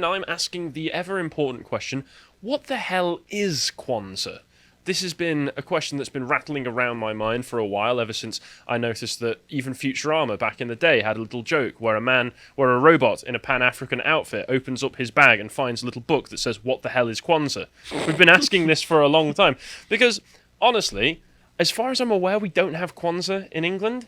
I'm asking the ever-important question, what the hell is Kwanzaa? This has been a question that's been rattling around my mind for a while, ever since I noticed that even Futurama back in the day had a little joke where a robot in a Pan-African outfit opens up his bag and finds a little book that says, "What the hell is Kwanzaa?" We've been asking this for a long time. Because, honestly, as far as I'm aware, we don't have Kwanzaa in England.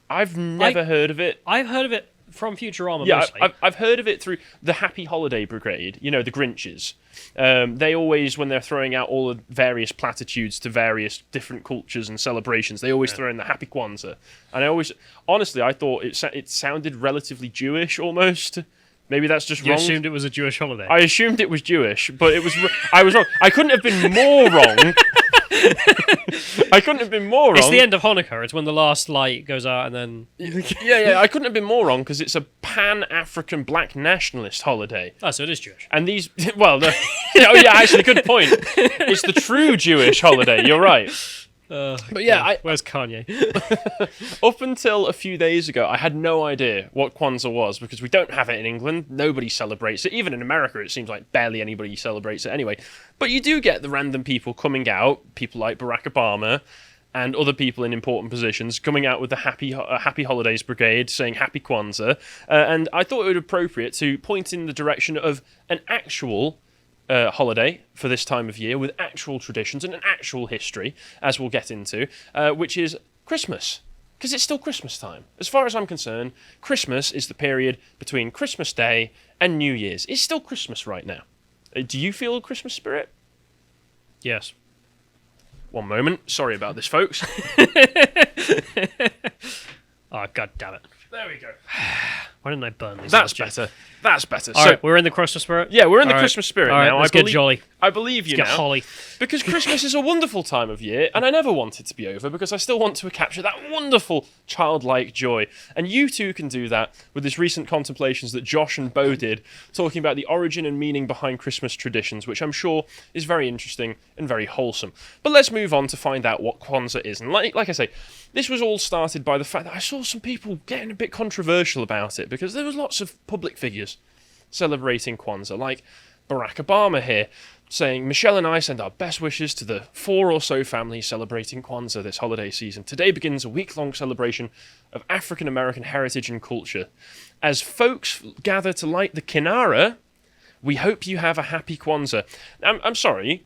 I've never heard of it. I've heard of it from Futurama, yeah, mostly. I've heard of it through the Happy Holiday Brigade, the Grinches. They always, when they're throwing out all the various platitudes to various different cultures and celebrations, they always throw in the Happy Kwanzaa. And honestly, I thought it sounded relatively Jewish almost. Maybe that's just wrong. You assumed it was a Jewish holiday. I assumed it was Jewish, but I was wrong. I couldn't have been more wrong. I couldn't have been more wrong. It's the end of Hanukkah. It's when the last light goes out and then... yeah, I couldn't have been more wrong because it's a Pan-African black nationalist holiday. Oh, so it is Jewish. And these... Well, no, actually, good point. It's the true Jewish holiday, you're right. But yeah, where's Kanye? Up until a few days ago, I had no idea what Kwanzaa was because we don't have it in England. Nobody celebrates it. Even in America, it seems like barely anybody celebrates it anyway. But you do get the random people coming out, people like Barack Obama and other people in important positions coming out with the Happy Holidays Brigade saying Happy Kwanzaa. And I thought it would be appropriate to point in the direction of an actual holiday for this time of year with actual traditions and an actual history, as we'll get into, which is Christmas. Because it's still Christmas time. As far as I'm concerned, Christmas is the period between Christmas Day and New Year's. It's still Christmas right now. Do you feel a Christmas spirit? Yes. One moment. Sorry about this, folks. Oh, god damn it. There we go. Why didn't I burn these? That's better. That's better. All right, we're in the Christmas spirit? Yeah, we're in the Christmas spirit now. All right, let's get jolly. I believe you Let's now. get holly. Because Christmas is a wonderful time of year, and I never want it to be over because I still want to capture that wonderful childlike joy. And you too can do that with this recent contemplations that Josh and Bo did, talking about the origin and meaning behind Christmas traditions, which I'm sure is very interesting and very wholesome. But let's move on to find out what Kwanzaa is. And like I say, this was all started by the fact that I saw some people getting a bit controversial about it because there was lots of public figures celebrating Kwanzaa, like Barack Obama here, saying, "Michelle and I send our best wishes to the 4 or so families celebrating Kwanzaa this holiday season. Today begins a week-long celebration of African-American heritage and culture. As folks gather to light the Kinara, we hope you have a happy Kwanzaa." I'm sorry,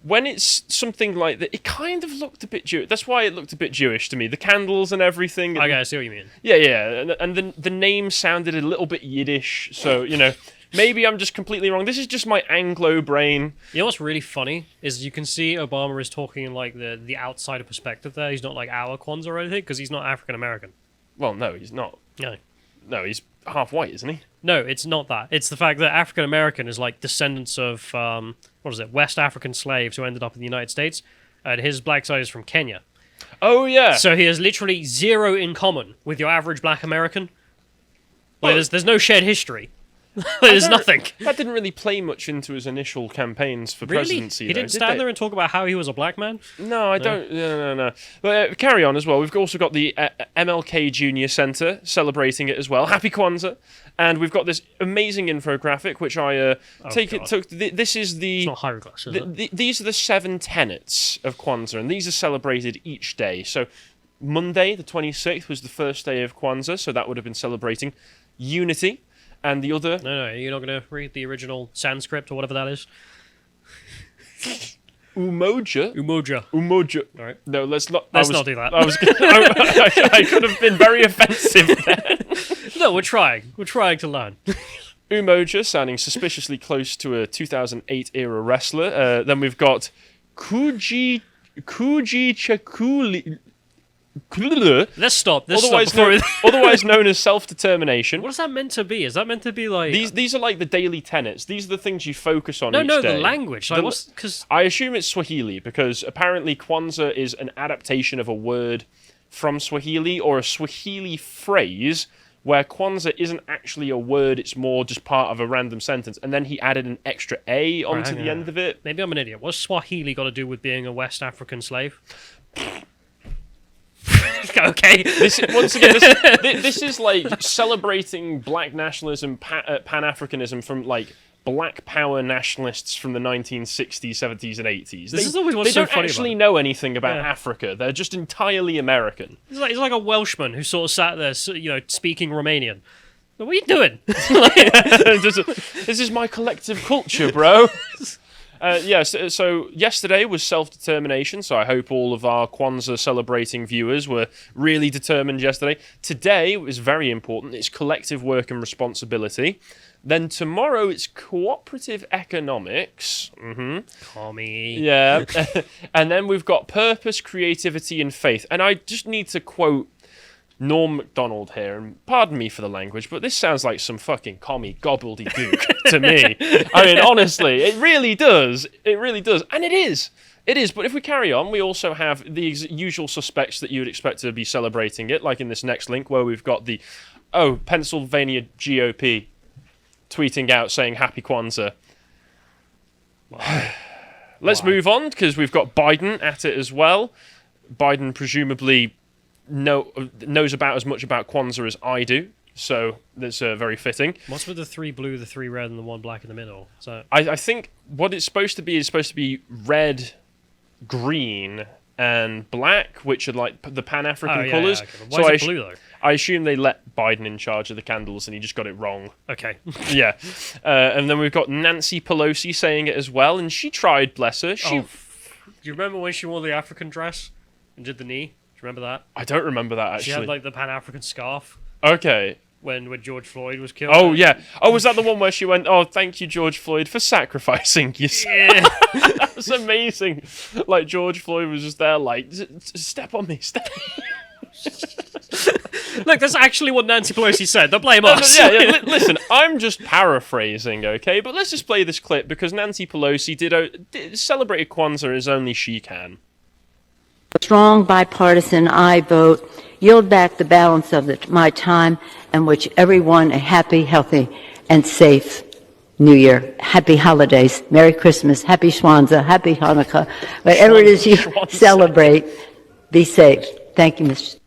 when it's something like that, it kind of looked a bit Jewish. That's why it looked a bit Jewish to me. The candles and everything. Okay, I see what you mean. Yeah. And the name sounded a little bit Yiddish, so, maybe I'm just completely wrong. This is just my Anglo brain. You know what's really funny is you can see Obama is talking in like the outsider perspective there. He's not like our Kwanzaa or anything because he's not African American. Well, no, he's not. No, he's half white, isn't he? No, it's not that. It's the fact that African American is like descendants of West African slaves who ended up in the United States, and his black side is from Kenya. Oh yeah. So he has literally zero in common with your average black American. Like, there's no shared history. There's nothing. That didn't really play much into his initial campaigns for presidency. He didn't stand there and talk about how he was a black man? No, I don't. No. But carry on as well. We've also got the MLK Jr Center celebrating it as well. Happy Kwanzaa. And we've got this amazing infographic, which I took. This is the... It's not hieroglyphs, is it? These are the 7 tenets of Kwanzaa, and these are celebrated each day. So Monday, the 26th, was the first day of Kwanzaa, so that would have been celebrating unity. And the other... No, you're not going to read the original Sanskrit or whatever that is? Umoja. All right. No, let's not... Let's not do that. I could have been very offensive then. No, we're trying. We're trying to learn. Umoja, sounding suspiciously close to a 2008-era wrestler. Then we've got Kuji Chakuli... Let's stop. Otherwise known as self-determination. What is that meant to be? Is that meant to be like... These are like the daily tenets. These are the things you focus on each day. No, the language. Like, I assume it's Swahili, because apparently Kwanzaa is an adaptation of a word from Swahili, or a Swahili phrase, where Kwanzaa isn't actually a word, it's more just part of a random sentence, and then he added an extra A onto the end of it. Maybe I'm an idiot. What's Swahili got to do with being a West African slave? Okay. Once again, this is like celebrating black nationalism, Pan-Africanism from like black power nationalists from the 1960s, 70s, and 80s. This is always what's they so don't funny actually about know anything about Yeah. Africa. They're just entirely American. He's like a Welshman who sort of sat there, speaking Romanian. What are you doing? This is my collective culture, bro. So yesterday was self-determination, so I hope all of our Kwanzaa celebrating viewers were really determined yesterday. Today is very important. It's collective work and responsibility. Then tomorrow it's cooperative economics. Commie. Yeah. And then we've got purpose, creativity, and faith. And I just need to quote Norm MacDonald here, and pardon me for the language, but this sounds like some fucking commie gobbledygook to me. I mean, honestly, it really does. It really does. And it is. It is. But if we carry on, we also have the usual suspects that you would expect to be celebrating it, like in this next link where we've got the, Pennsylvania GOP tweeting out saying Happy Kwanzaa. Let's move on, because we've got Biden at it as well. Biden presumably knows about as much about Kwanzaa as I do, so that's very fitting. What's with the 3 blue, the 3 red, and the 1 black in the middle? So I think what it's supposed to be is supposed to be red, green, and black, which are like the Pan-African colours. Yeah, okay. Why is it blue, though? I assume they let Biden in charge of the candles and he just got it wrong. Okay. Yeah. And then we've got Nancy Pelosi saying it as well, and she tried, bless her. Do you remember when she wore the African dress and did the knee? Do you remember that? I don't remember that, actually. She had like the Pan-African scarf Okay. when George Floyd was killed. Oh, yeah. Oh, was that the one where she went, "Oh, thank you, George Floyd, for sacrificing yourself"? Yeah. That was amazing. Like, George Floyd was just there like, step on me, step on me. Look, that's actually what Nancy Pelosi said. Don't blame us. Yeah. Listen, I'm just paraphrasing, okay? But let's just play this clip because Nancy Pelosi did celebrated Kwanzaa as only she can. Strong bipartisan I vote yield back the balance of my time and wish everyone a happy, healthy, and safe New Year. Happy holidays. Merry Christmas. Happy Kwanzaa. Happy Hanukkah. Whatever it is you celebrate, be safe. Thank you, Mr.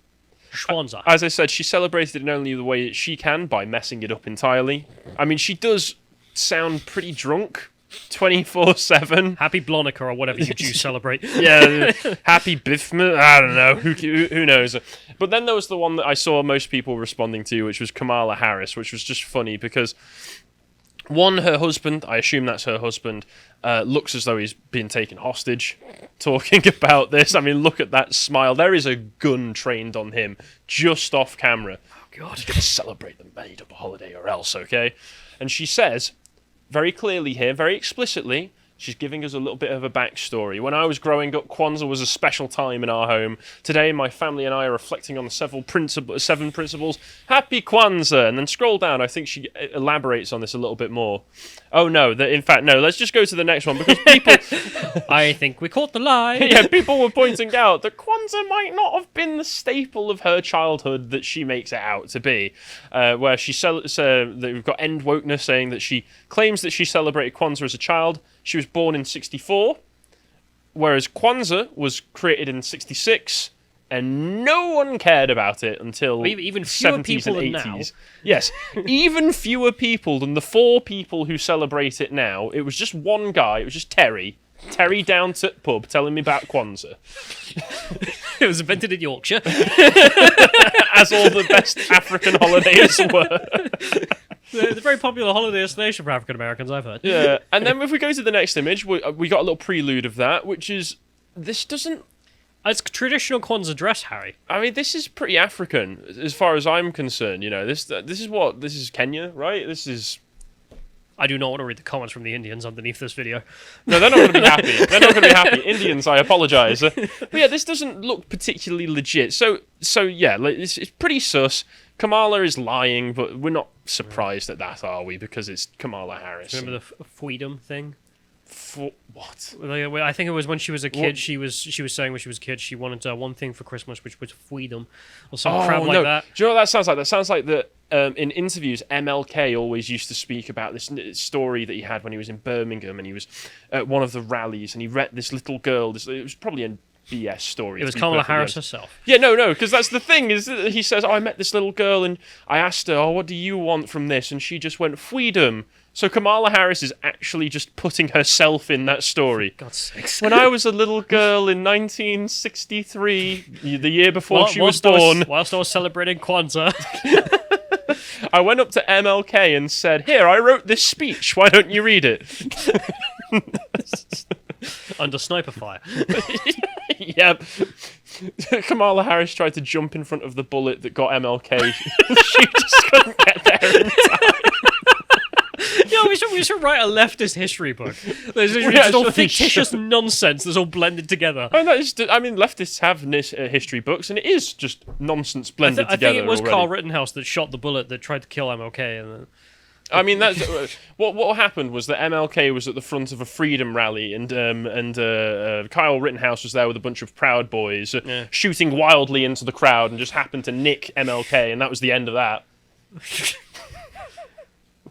Schwanza. As I said, she celebrated in only the way that she can by messing it up entirely. I mean, she does sound pretty drunk 24/7. Happy Blonica or whatever you Jews celebrate. Yeah, happy Bifma. I don't know. Who knows? But then there was the one that I saw most people responding to, which was Kamala Harris, which was just funny because one, her husband, I assume that's her husband, looks as though he's been taken hostage talking about this. I mean, look at that smile. There is a gun trained on him just off camera. Oh, God. He's going to celebrate the made-up holiday or else, okay? And she says, very clearly here, very explicitly, she's giving us a little bit of a backstory. When I was growing up, Kwanzaa was a special time in our home. Today, my family and I are reflecting on the 7 principles. Happy Kwanzaa! And then scroll down. I think she elaborates on this a little bit more. Oh, no. In fact, no. Let's just go to the next one because people... I think we caught the lie. Yeah, people were pointing out that Kwanzaa might not have been the staple of her childhood that she makes it out to be. Where we've got End Wokeness saying that she claims that she celebrated Kwanzaa as a child. She was born in 1964, whereas Kwanzaa was created in 1966, and no one cared about it until even fewer 70s people and than 80s. now. Yes, even fewer people than the 4 people who celebrate it now. It was just one guy. It was just Terry. Terry down to pub telling me about Kwanzaa. It was invented in Yorkshire. As all the best African holidays were. It's a very popular holiday destination for African Americans, I've heard. Yeah, and then if we go to the next image, we got a little prelude of that, which is, this doesn't... It's traditional Kwanzaa dress, Harry. I mean, this is pretty African, as far as I'm concerned, you know. This is Kenya, right? This is... I do not want to read the comments from the Indians underneath this video. No, they're not going to be happy. They're not going to be happy. Indians, I apologise. But yeah, this doesn't look particularly legit. So yeah, it's pretty sus. Kamala is lying, but we're not surprised at that, are we? Because it's Kamala Harris. Remember the freedom thing? What? I think it was when she was a kid. What? She was saying when she was a kid she wanted one thing for Christmas, which was freedom, or some crap like that. Do you know what that sounds like? That sounds like that. In interviews, MLK always used to speak about this story that he had when he was in Birmingham, and he was at one of the rallies, and he read this little girl. It was probably a BS story. It was Kamala Harris herself. Yeah, no, because that's the thing, is that he says, I met this little girl and I asked her, what do you want from this? And she just went, freedom. So Kamala Harris is actually just putting herself in that story. God's sakes. When I was a little girl in 1963, the year before she was born, whilst I was celebrating Kwanzaa, I went up to MLK and said, here, I wrote this speech. Why don't you read it? under sniper fire. Yep. Kamala Harris tried to jump in front of the bullet that got MLK. She just couldn't get there in time. Yeah, we should write a leftist history book. There's all fictitious nonsense that's all blended together. Leftists have history books, and it is just nonsense blended together. I think it was already. Carl Rittenhouse that shot the bullet that tried to kill MLK. And then... that's what happened was that MLK was at the front of a freedom rally, and Kyle Rittenhouse was there with a bunch of Proud Boys shooting wildly into the crowd, and just happened to nick MLK, and that was the end of that.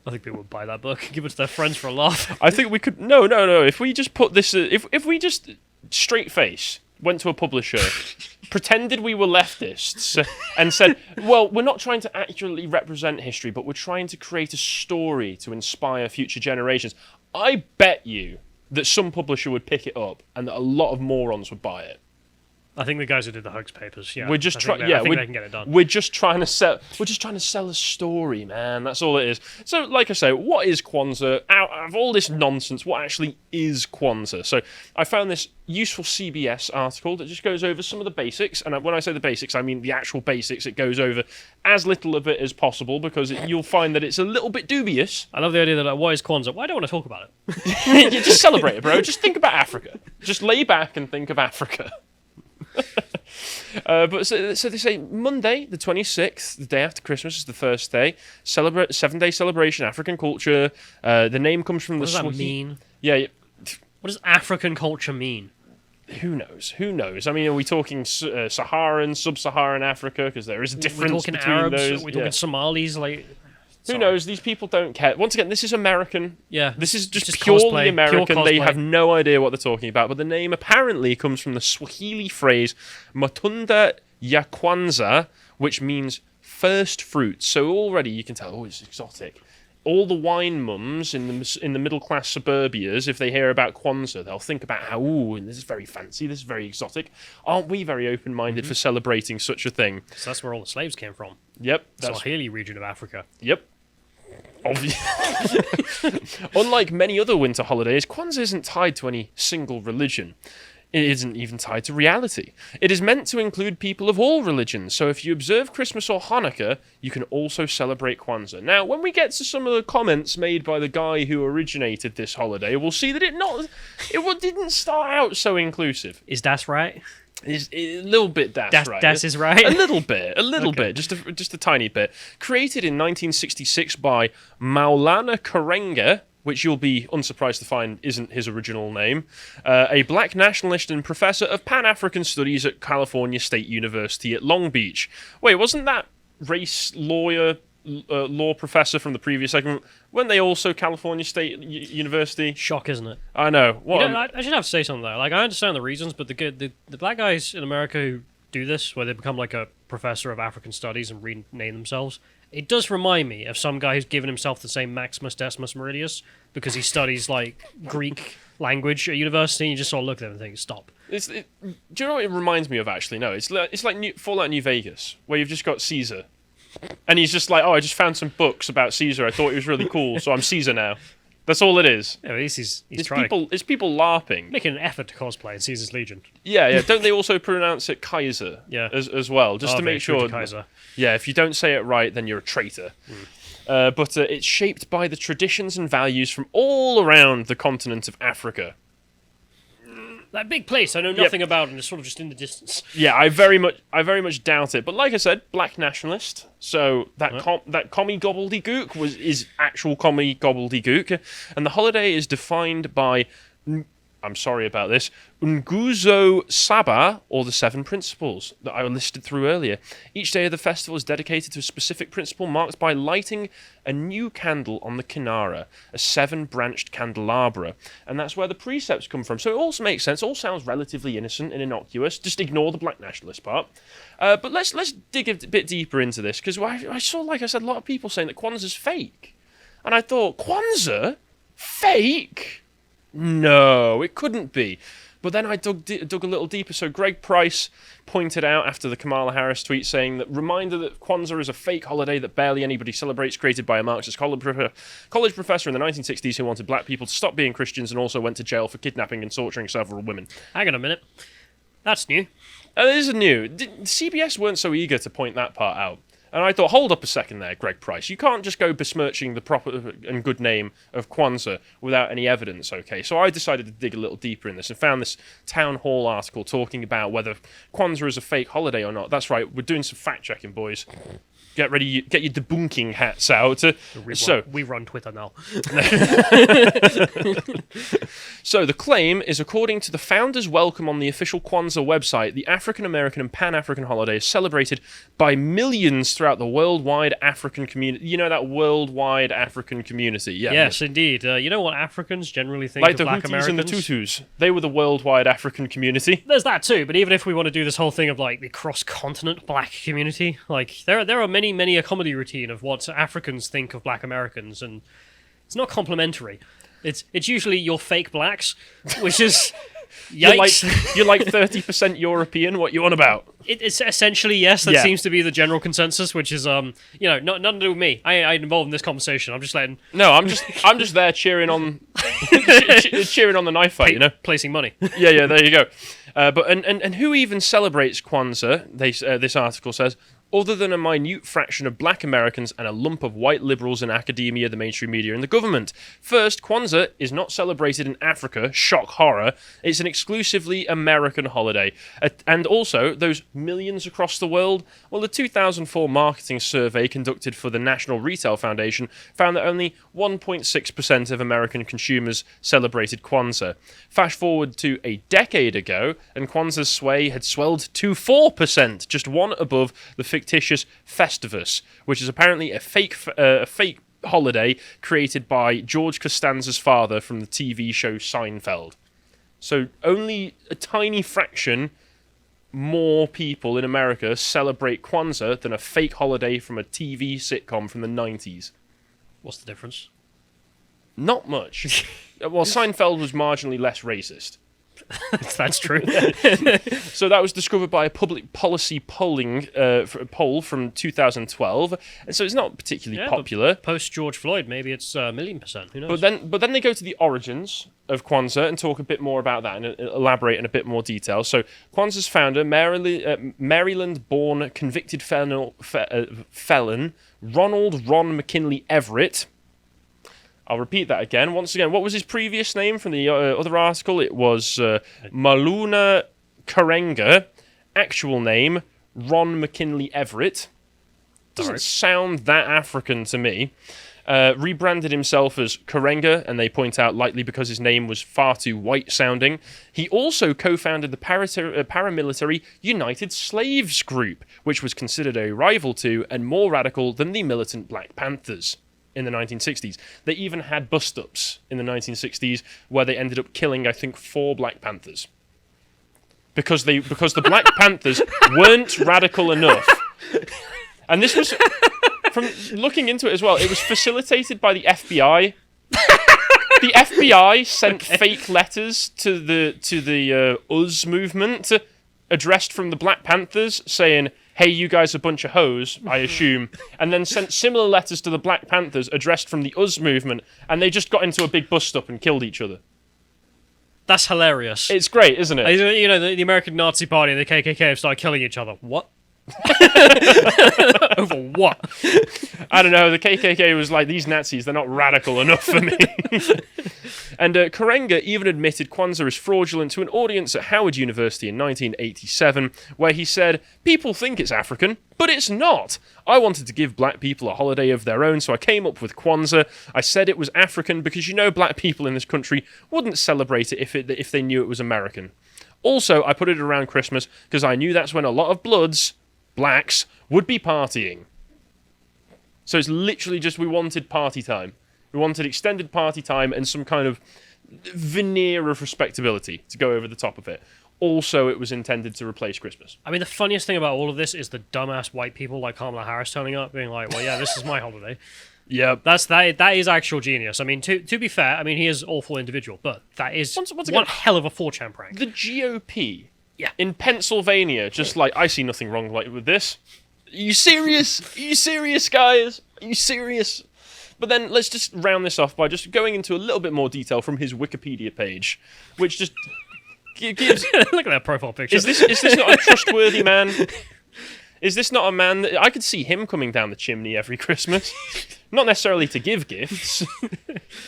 I think people would buy that book, give it to their friends for a laugh. I think we could. No. If we just put this, if we just straight face went to a publisher, pretended we were leftists, and said, "Well, we're not trying to accurately represent history, but we're trying to create a story to inspire future generations," I bet you that some publisher would pick it up, and that a lot of morons would buy it. I think the guys who did the Hugs papers, we're just I think they can get it done. We're just trying to sell a story, man. That's all it is. So, like I say, what is Kwanzaa? Out of all this nonsense, what actually is Kwanzaa? So, I found this useful CBS article that just goes over some of the basics. And when I say the basics, I mean the actual basics. It goes over as little of it as possible, because you'll find that it's a little bit dubious. I love the idea that, what is Kwanzaa? Well, I don't want to talk about it. You just celebrate it, bro. Just think about Africa. Just lay back and think of Africa. So they say Monday, the 26th, the day after Christmas, is the first day. Celebrate 7-day celebration, African culture. The name comes from what does that mean? Yeah. What does African culture mean? Who knows? I mean, are we talking Saharan, Sub-Saharan Africa? Because there is a difference between Arabs? those. Are we talking Somalis? Who knows? These people don't care. Once again, this is American. Yeah. This is just purely cosplay, American. pure They cosplay. have no idea what they're talking about. But the name apparently comes from the Swahili phrase Matunda ya Kwanzaa, which means first fruits. So already you can tell, it's exotic. All the wine mums in the middle class suburbias, if they hear about Kwanzaa, they'll think about how, this is very fancy, this is very exotic. Aren't we very open-minded for celebrating such a thing? So that's where all the slaves came from. Yep. The Swahili region of Africa. Yep. Unlike many other winter holidays, Kwanzaa isn't tied to any single religion. It isn't even tied to reality. It is meant to include people of all religions, so if you observe Christmas or Hanukkah, you can also celebrate Kwanzaa. Now, when we get to some of the comments made by the guy who originated this holiday, we'll see that it didn't start out so inclusive. Is Das right? Is a little bit that's right. Das is right. A little bit, just a tiny bit. Created in 1966 by Maulana Karenga, which you'll be unsurprised to find isn't his original name, a black nationalist and professor of Pan-African Studies at California State University at Long Beach. Wait, wasn't that race law professor from the previous segment? Weren't they also California State University? Shock, isn't it? I know. I should have to say something there. I understand the reasons, but the black guys in America who do this, where they become like a professor of African studies and rename themselves, it does remind me of some guy who's given himself the same Maximus Decimus Meridius because he studies Greek language at university, and you just sort of look at them and think, stop. Do you know what it reminds me of, actually? No, it's like Fallout New Vegas, where you've just got Caesar. And he's just like, I just found some books about Caesar. I thought he was really cool, so I'm Caesar now. That's all it is. Yeah, at least he's trying. It's people LARPing. Making an effort to cosplay in Caesar's Legion. Yeah. Don't they also pronounce it Kaiser? Yeah. As well, just to make sure. Kaiser. Yeah, if you don't say it right, then you're a traitor. But it's shaped by the traditions and values from all around the continent of Africa. That big place I know nothing about, and it's sort of just in the distance. Yeah, I very much doubt it. But like I said, black nationalist. So that commie gobbledygook is actual commie gobbledygook, and the holiday is defined by I'm sorry about this, Nguzo Saba, or the 7 principles that I listed through earlier. Each day of the festival is dedicated to a specific principle marked by lighting a new candle on the Kinara, a 7-branched candelabra. And that's where the precepts come from. So it also makes sense, all sounds relatively innocent and innocuous. Just ignore the black nationalist part. But let's dig a bit deeper into this, because I saw, like I said, a lot of people saying that Kwanzaa's fake. And I thought, Kwanzaa? Fake? No, it couldn't be. But then I dug a little deeper. So Greg Price pointed out after the Kamala Harris tweet saying that reminder that Kwanzaa is a fake holiday that barely anybody celebrates, created by a Marxist college professor in the 1960s who wanted black people to stop being Christians and also went to jail for kidnapping and torturing several women. Hang on a minute. That's new. It is new. CBS weren't so eager to point that part out. And I thought, hold up a second there, Greg Price. You can't just go besmirching the proper and good name of Kwanzaa without any evidence, okay? So I decided to dig a little deeper in this and found this town hall article talking about whether Kwanzaa is a fake holiday or not. That's right, we're doing some fact-checking, boys. Get ready, get your debunking hats out. We run Twitter now. So the claim is, according to the Founders Welcome on the official Kwanzaa website, the African-American and Pan-African holiday is celebrated by millions throughout the worldwide African community. You know that worldwide African community? Yeah. Yes, indeed. You know what Africans generally think like of the black Hutus Americans? and the Tutus. They were the worldwide African community. There's that too, but even if we want to do this whole thing of like the cross-continent black community, like there are many a comedy routine of what Africans think of black Americans, and it's not complimentary. It's usually you're fake blacks, which is yikes. You're like 30% European. What you on about? It's essentially yes. That seems to be the general consensus, which is nothing to do with me. I ain't involved in this conversation. I'm just letting. No, I'm just there cheering on, cheering on the knife fight. Placing money. Yeah. There you go. But who even celebrates Kwanzaa? This article says, other than a minute fraction of black Americans and a lump of white liberals in academia, the mainstream media, and the government. First, Kwanzaa is not celebrated in Africa, shock horror. It's an exclusively American holiday. And also, those millions across the world, well, the 2004 marketing survey conducted for the National Retail Foundation found that only 1.6% of American consumers celebrated Kwanzaa. Fast forward to a decade ago, and Kwanzaa's sway had swelled to 4%, just one above the fictitious Festivus, which is apparently a fake holiday created by George Costanza's father from the TV show Seinfeld. So only a tiny fraction more people in America celebrate Kwanzaa than a fake holiday from a TV sitcom from the 90s. What's the difference? Not much. Well, Seinfeld was marginally less racist. That's true. So that was discovered by a public policy poll from 2012, and so it's not particularly popular. Post George Floyd, maybe it's 1,000,000%. Who knows? But then they go to the origins of Kwanzaa and talk a bit more about that and elaborate in a bit more detail. So Kwanzaa's founder, Maryland-born convicted felon Ronald Ron McKinley Everett. I'll repeat that again. Once again, what was his previous name from the other article? It was Maluna Karenga. Actual name, Ron McKinley Everett. Doesn't sound that African to me. Rebranded himself as Karenga, and they point out likely because his name was far too white-sounding. He also co-founded the paramilitary United Slaves Group, which was considered a rival to and more radical than the militant Black Panthers in the 1960s. They even had bust-ups in the 1960s where they ended up killing, I think, 4 Black Panthers. Because the Black Panthers weren't radical enough. And this was, from looking into it as well, it was facilitated by the FBI. The FBI sent fake letters to the US movement addressed from the Black Panthers saying, hey, you guys are a bunch of hoes, I assume, and then sent similar letters to the Black Panthers addressed from the US movement, and they just got into a big bust-up and killed each other. That's hilarious. It's great, isn't it? You know, the American Nazi Party and the KKK have started killing each other. What? Over what? I don't know. The KKK was like, these Nazis, they're not radical enough for me. And Karenga even admitted Kwanzaa is fraudulent to an audience at Howard University in 1987, where he said, "People think it's African, but it's not. I wanted to give black people a holiday of their own, so I came up with Kwanzaa. I said it was African because black people in this country wouldn't celebrate it if they knew it was American. Also, I put it around Christmas because I knew that's when a lot of blacks, would be partying." So it's literally just we wanted party time. We wanted extended party time and some kind of veneer of respectability to go over the top of it. Also, it was intended to replace Christmas. I mean, the funniest thing about all of this is the dumbass white people like Kamala Harris turning up, being like, "Well, yeah, this is my holiday." Yeah, that is actual genius. I mean, to be fair, I mean he is an awful individual, but that is once again, one hell of a 4chan prank. The GOP, in Pennsylvania, just like, I see nothing wrong with this. Are you serious? Are you serious, guys? Are you serious? But then let's just round this off by just going into a little bit more detail from his Wikipedia page, which just gives... Look at that profile picture. Is this not a trustworthy man? Is this not a man that... I could see him coming down the chimney every Christmas. Not necessarily to give gifts.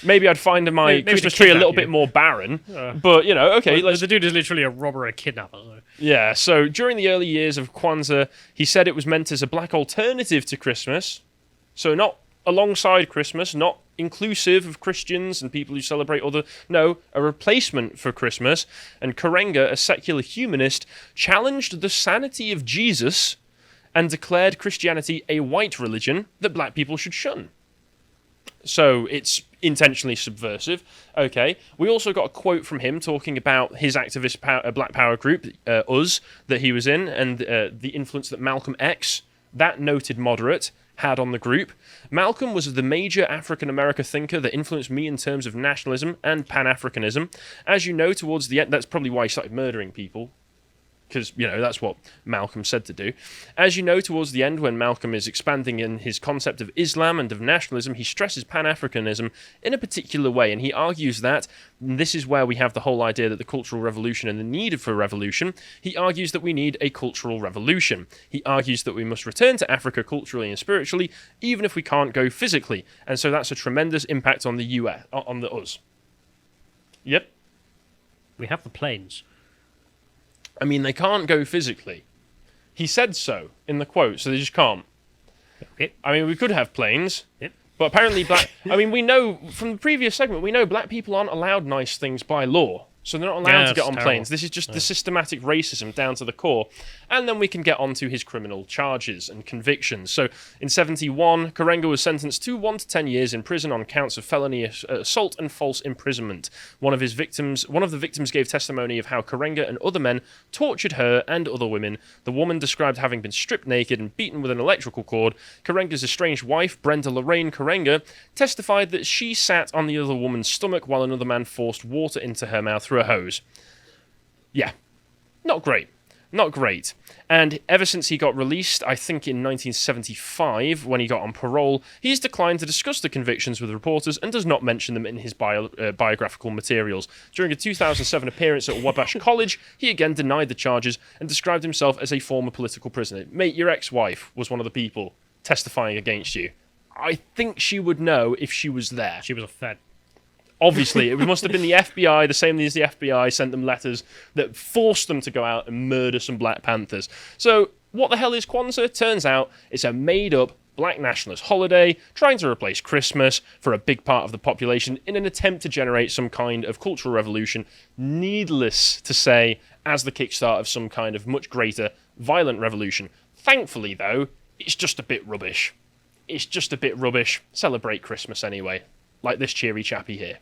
Maybe I'd find my maybe Christmas to tree a kidnap little you. bit more barren. But, okay. The dude is literally a robber and a kidnapper. So. Yeah, so during the early years of Kwanzaa, he said it was meant as a black alternative to Christmas. So not alongside Christmas, not inclusive of Christians and people who celebrate other... No, a replacement for Christmas. And Karenga, a secular humanist, challenged the sanity of Jesus and declared Christianity a white religion that black people should shun. So it's intentionally subversive. Okay. We also got a quote from him talking about his activist Black Power group, US, that he was in, and the influence that Malcolm X, that noted moderate, had on the group. Malcolm was the major African-American thinker that influenced me in terms of nationalism and Pan-Africanism. As you know, towards the end, that's probably why he started murdering people. Because, that's what Malcolm said to do. As you know, towards the end, when Malcolm is expanding in his concept of Islam and of nationalism, he stresses Pan-Africanism in a particular way, and he argues that, and this is where we have the whole idea that the Cultural Revolution and the need for revolution, he argues that we need a cultural revolution. He argues that we must return to Africa culturally and spiritually, even if we can't go physically, and so that's a tremendous impact on the US, on the US. Yep. We have the planes. I mean, they can't go physically. He said so in the quote, so they just can't. Okay. I mean, we could have planes, Yep. but apparently we know from the previous segment, we know black people aren't allowed nice things by law. So they're not allowed to get on planes. This is just the systematic racism down to the core. And then we can get on to his criminal charges and convictions. So in 1971, Karenga was sentenced to 1 to 10 years in prison on counts of felony assault and false imprisonment. One of the victims gave testimony of how Karenga and other men tortured her and other women. The woman described having been stripped naked and beaten with an electrical cord. Karenga's estranged wife, Brenda Lorraine Karenga, testified that she sat on the other woman's stomach while another man forced water into her mouth through a hose. Yeah, not great. Not great. And ever since he got released, I think in 1975, when he got on parole, he's declined to discuss the convictions with reporters and does not mention them in his biographical materials. During a 2007 appearance at Wabash College, he again denied the charges and described himself as a former political prisoner. Mate, your ex-wife was one of the people testifying against you. I think she would know if she was there. She was a Fed. Obviously, it must have been the FBI, the same as the FBI sent them letters that forced them to go out and murder some Black Panthers. So, what the hell is Kwanzaa? Turns out it's a made-up black nationalist holiday trying to replace Christmas for a big part of the population in an attempt to generate some kind of cultural revolution, needless to say, as the kickstart of some kind of much greater violent revolution. Thankfully, though, it's just a bit rubbish. It's just a bit rubbish. Celebrate Christmas anyway. Like this cheery chappy here.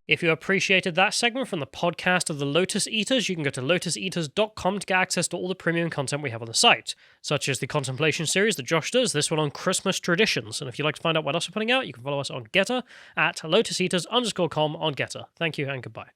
If you appreciated that segment from the podcast of the Lotus Eaters, you can go to lotuseaters.com to get access to all the premium content we have on the site, such as the Contemplation series that Josh does, this one on Christmas traditions. And if you'd like to find out what else we're putting out, you can follow us on Getter at lotuseaters_com on Getter. Thank you and goodbye.